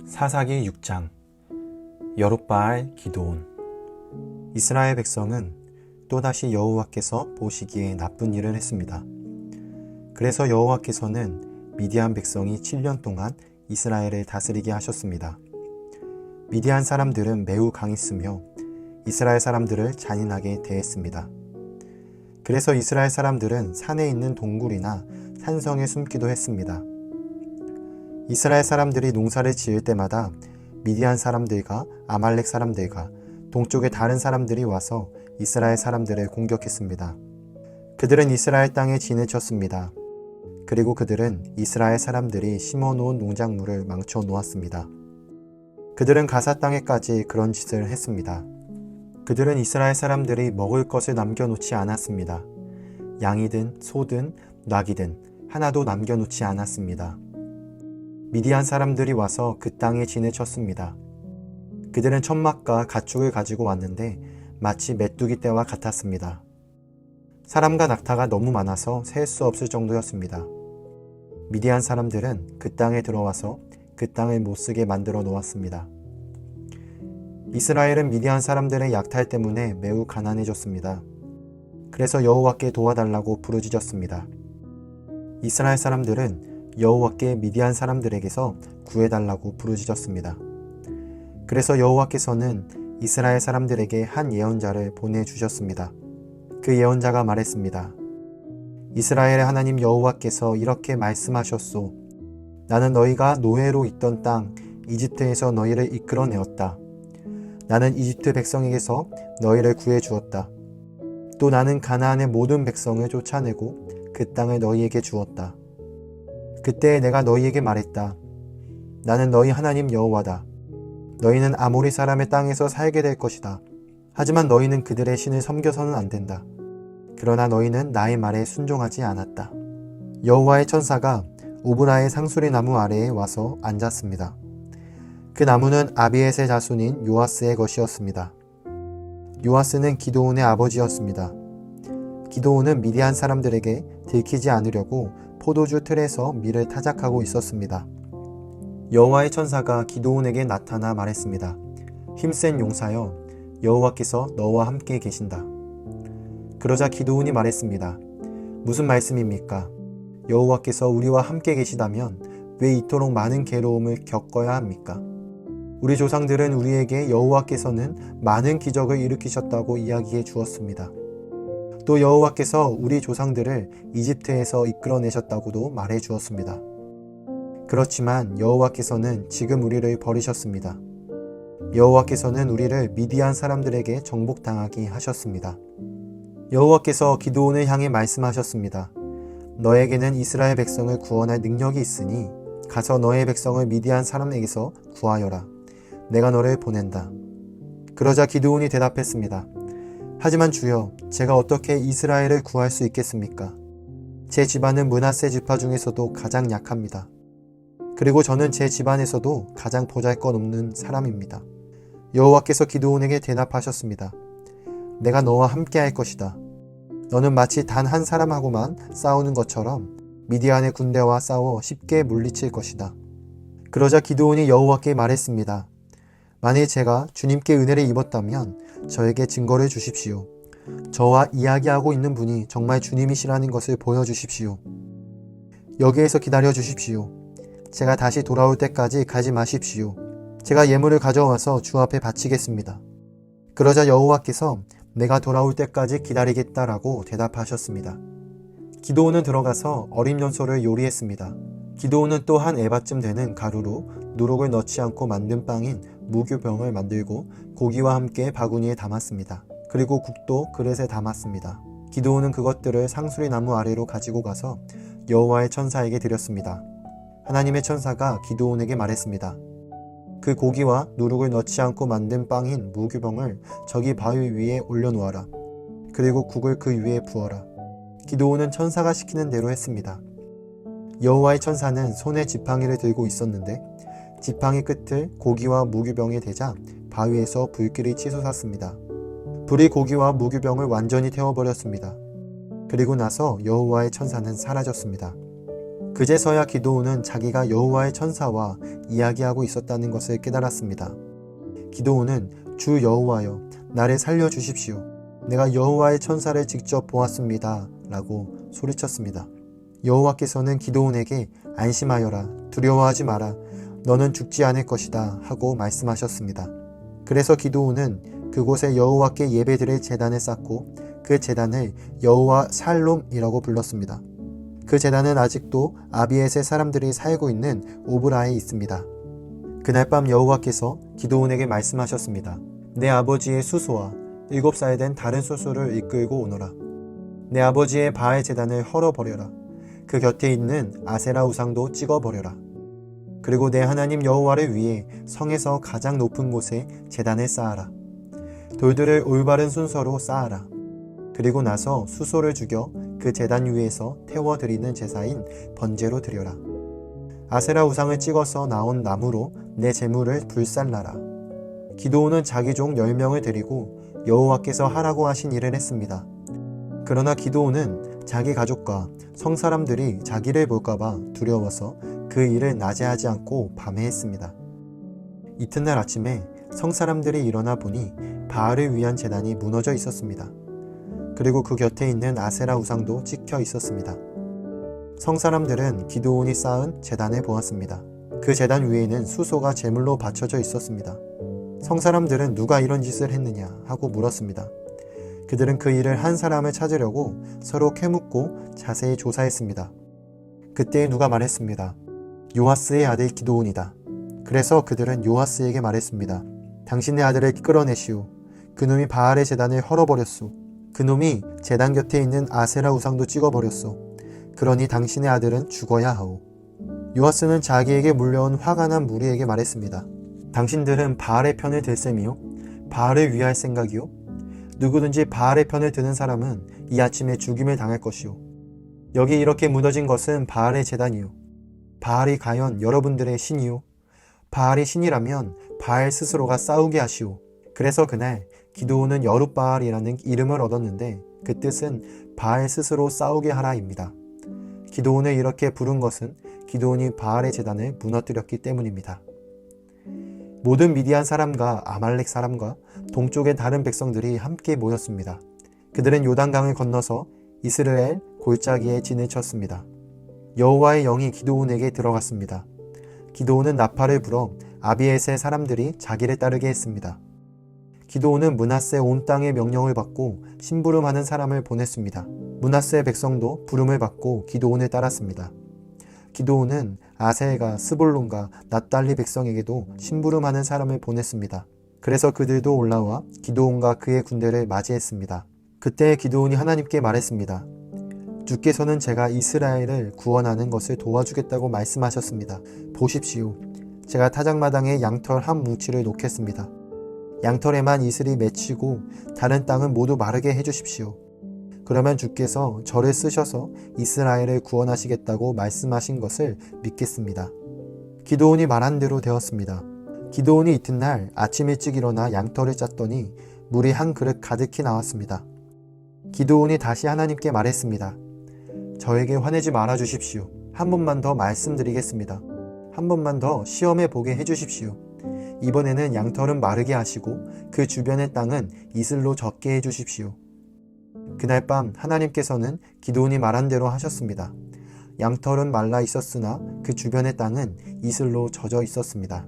사사기 6장. 여룹바알 기드온. 이스라엘 백성은 또다시 여호와께서 보시기에 나쁜 일을 했습니다. 그래서 여호와께서는 미디안 백성이 7년 동안 이스라엘을 다스리게 하셨습니다. 미디안 사람들은 매우 강했으며 이스라엘 사람들을 잔인하게 대했습니다. 그래서 이스라엘 사람들은 산에 있는 동굴이나 산성에 숨기도 했습니다. 이스라엘 사람들이 농사를 지을 때마다 미디안 사람들과 아말렉 사람들과 동쪽의 다른 사람들이 와서 이스라엘 사람들을 공격했습니다. 그들은 이스라엘 땅에 진을 쳤습니다. 그리고 그들은 이스라엘 사람들이 심어놓은 농작물을 망쳐 놓았습니다. 그들은 가사 땅에까지 그런 짓을 했습니다. 그들은 이스라엘 사람들이 먹을 것을 남겨놓지 않았습니다. 양이든 소든 낙이든 하나도 남겨놓지 않았습니다. 미디안 사람들이 와서 그 땅에 진을 쳤습니다. 그들은 천막과 가축을 가지고 왔는데 마치 메뚜기 떼와 같았습니다. 사람과 낙타가 너무 많아서 셀 수 없을 정도였습니다. 미디안 사람들은 그 땅에 들어와서 그 땅을 못쓰게 만들어 놓았습니다. 이스라엘은 미디안 사람들의 약탈 때문에 매우 가난해졌습니다. 그래서 여호와께 도와달라고 부르짖었습니다. 이스라엘 사람들은 여호와께 미디안 사람들에게서 구해달라고 부르짖었습니다. 그래서 여호와께서는 이스라엘 사람들에게 한 예언자를 보내주셨습니다. 그 예언자가 말했습니다. 이스라엘의 하나님 여호와께서 이렇게 말씀하셨소. 나는 너희가 노예로 있던 땅 이집트에서 너희를 이끌어내었다. 나는 이집트 백성에게서 너희를 구해주었다. 또 나는 가나안의 모든 백성을 쫓아내고 그 땅을 너희에게 주었다. 그때 내가 너희에게 말했다. 나는 너희 하나님 여호와다. 너희는 아모리 사람의 땅에서 살게 될 것이다. 하지만 너희는 그들의 신을 섬겨서는 안 된다. 그러나 너희는 나의 말에 순종하지 않았다. 여호와의 천사가 오브라의 상수리 나무 아래에 와서 앉았습니다. 그 나무는 아비에스의 자손인 요아스의 것이었습니다. 요아스는 기드온의 아버지였습니다. 기드온은 미디안 사람들에게 들키지 않으려고 포도주 틀에서 밀을 타작하고 있었습니다. 여호와의 천사가 기드온에게 나타나 말했습니다. 힘센 용사여, 여호와께서 너와 함께 계신다. 그러자 기드온이 말했습니다. 무슨 말씀입니까? 여호와께서 우리와 함께 계시다면 왜 이토록 많은 괴로움을 겪어야 합니까? 우리 조상들은 우리에게 여호와께서는 많은 기적을 일으키셨다고 이야기해 주었습니다. 또 여호와께서 우리 조상들을 이집트에서 이끌어내셨다고도 말해 주었습니다. 그렇지만 여호와께서는 지금 우리를 버리셨습니다. 여호와께서는 우리를 미디안 사람들에게 정복당하게 하셨습니다. 여호와께서 기드온을 향해 말씀하셨습니다. 너에게는 이스라엘 백성을 구원할 능력이 있으니 가서 너의 백성을 미디안 사람에게서 구하여라. 내가 너를 보낸다. 그러자 기드온이 대답했습니다. 하지만 주여, 제가 어떻게 이스라엘을 구할 수 있겠습니까? 제 집안은 므낫세 지파 중에서도 가장 약합니다. 그리고 저는 제 집안에서도 가장 보잘것없는 사람입니다. 여호와께서 기드온에게 대답하셨습니다. 내가 너와 함께 할 것이다. 너는 마치 단 한 사람하고만 싸우는 것처럼 미디안의 군대와 싸워 쉽게 물리칠 것이다. 그러자 기드온이 여호와께 말했습니다. 만일 제가 주님께 은혜를 입었다면 저에게 증거를 주십시오. 저와 이야기하고 있는 분이 정말 주님이시라는 것을 보여주십시오. 여기에서 기다려 주십시오. 제가 다시 돌아올 때까지 가지 마십시오. 제가 예물을 가져와서 주 앞에 바치겠습니다. 그러자 여호와께서 내가 돌아올 때까지 기다리겠다라고 대답하셨습니다. 기드온은 들어가서 어린 연소를 요리했습니다. 기드온은 또 한 에바쯤 되는 가루로 누룩을 넣지 않고 만든 빵인 무교병을 만들고 고기와 함께 바구니에 담았습니다. 그리고 국도 그릇에 담았습니다. 기드온은 그것들을 상수리 나무 아래로 가지고 가서 여호와의 천사에게 드렸습니다. 하나님의 천사가 기드온에게 말했습니다. 그 고기와 누룩을 넣지 않고 만든 빵인 무교병을 저기 바위 위에 올려놓아라. 그리고 국을 그 위에 부어라. 기드온은 천사가 시키는 대로 했습니다. 여호와의 천사는 손에 지팡이를 들고 있었는데 지팡이 끝을 고기와 무교병에 대자 바위에서 불길이 치솟았습니다. 불이 고기와 무교병을 완전히 태워버렸습니다. 그리고 나서 여호와의 천사는 사라졌습니다. 그제서야 기드온은 자기가 여호와의 천사와 이야기하고 있었다는 것을 깨달았습니다. 기드온은 주 여호와여, 나를 살려주십시오. 내가 여호와의 천사를 직접 보았습니다. 라고 소리쳤습니다. 여호와께서는 기드온에게 안심하여라, 두려워하지 마라, 너는 죽지 않을 것이다 하고 말씀하셨습니다. 그래서 기드온은 그곳에 여호와께 예배드릴 제단을 쌓고 그 제단을 여호와 살롬이라고 불렀습니다. 그 제단은 아직도 아비에셀 사람들이 살고 있는 오브라에 있습니다. 그날 밤 여호와께서 기드온에게 말씀하셨습니다. 내 아버지의 수소와 7살 된 다른 수소를 이끌고 오너라. 내 아버지의 바알 제단을 헐어버려라. 그 곁에 있는 아세라 우상도 찍어버려라. 그리고 내 하나님 여호와를 위해 성에서 가장 높은 곳에 제단을 쌓아라. 돌들을 올바른 순서로 쌓아라. 그리고 나서 수소를 죽여 그 제단 위에서 태워드리는 제사인 번제로 드려라. 아세라 우상을 찍어서 나온 나무로 내 제물을 불살라라. 기드온은 자기 종 10명을 데리고 여호와께서 하라고 하신 일을 했습니다. 그러나 기드온은 자기 가족과 성 사람들이 자기를 볼까봐 두려워서 그 일을 낮에 하지 않고 밤에 했습니다. 이튿날 아침에 성 사람들이 일어나 보니 바알을 위한 제단이 무너져 있었습니다. 그리고 그 곁에 있는 아세라 우상도 찍혀 있었습니다. 성 사람들은 기드온이 쌓은 제단을 보았습니다. 그 제단 위에는 수소가 제물로 받쳐져 있었습니다. 성 사람들은 누가 이런 짓을 했느냐 하고 물었습니다. 그들은 그 일을 한 사람을 찾으려고 서로 캐묻고 자세히 조사했습니다. 그때 누가 말했습니다. 요하스의 아들 기드온이다. 그래서 그들은 요하스에게 말했습니다. 당신의 아들을 끌어내시오. 그놈이 바알의 제단을 헐어버렸소. 그놈이 제단 곁에 있는 아세라 우상도 찍어버렸소. 그러니 당신의 아들은 죽어야 하오. 요하스는 자기에게 물려온 화가 난 무리에게 말했습니다. 당신들은 바알의 편을 들 셈이요? 바알을 위할 생각이요? 누구든지 바알의 편을 드는 사람은 이 아침에 죽임을 당할 것이요. 여기 이렇게 묻어진 것은 바알의 제단이요. 바알이 과연 여러분들의 신이요? 바알이 신이라면 바알 스스로가 싸우게 하시오. 그래서 그날 기드온은 여룻바알이라는 이름을 얻었는데 그 뜻은 바알 스스로 싸우게 하라입니다. 기드온을 이렇게 부른 것은 기드온이 바알의 제단을 무너뜨렸기 때문입니다. 모든 미디안 사람과 아말렉 사람과 동쪽의 다른 백성들이 함께 모였습니다. 그들은 요단강을 건너서 이스라엘 골짜기에 진을 쳤습니다. 여호와의 영이 기드온에게 들어갔습니다. 기드온은 나팔을 불어 아비에셀 사람들이 자기를 따르게 했습니다. 기드온은 므낫세 온 땅의 명령을 받고 심부름하는 사람을 보냈습니다. 므낫세 백성도 부름을 받고 기드온을 따랐습니다. 기드온은 아셀과 스볼론과 납달리 백성에게도 심부름하는 사람을 보냈습니다. 그래서 그들도 올라와 기드온과 그의 군대를 맞이했습니다. 그때 기드온이 하나님께 말했습니다. 주께서는 제가 이스라엘을 구원하는 것을 도와주겠다고 말씀하셨습니다. 보십시오. 제가 타작마당에 양털 한 뭉치를 놓겠습니다. 양털에만 이슬이 맺히고 다른 땅은 모두 마르게 해주십시오. 그러면 주께서 저를 쓰셔서 이스라엘을 구원하시겠다고 말씀하신 것을 믿겠습니다. 기드온이 말한 대로 되었습니다. 기드온이 이튿날 아침 일찍 일어나 양털을 짰더니 물이 한 그릇 가득히 나왔습니다. 기드온이 다시 하나님께 말했습니다. 저에게 화내지 말아 주십시오. 한 번만 더 말씀드리겠습니다. 한 번만 더 시험해 보게 해주십시오. 이번에는 양털은 마르게 하시고 그 주변의 땅은 이슬로 젖게 해주십시오. 그날 밤 하나님께서는 기드온이 말한 대로 하셨습니다. 양털은 말라 있었으나 그 주변의 땅은 이슬로 젖어 있었습니다.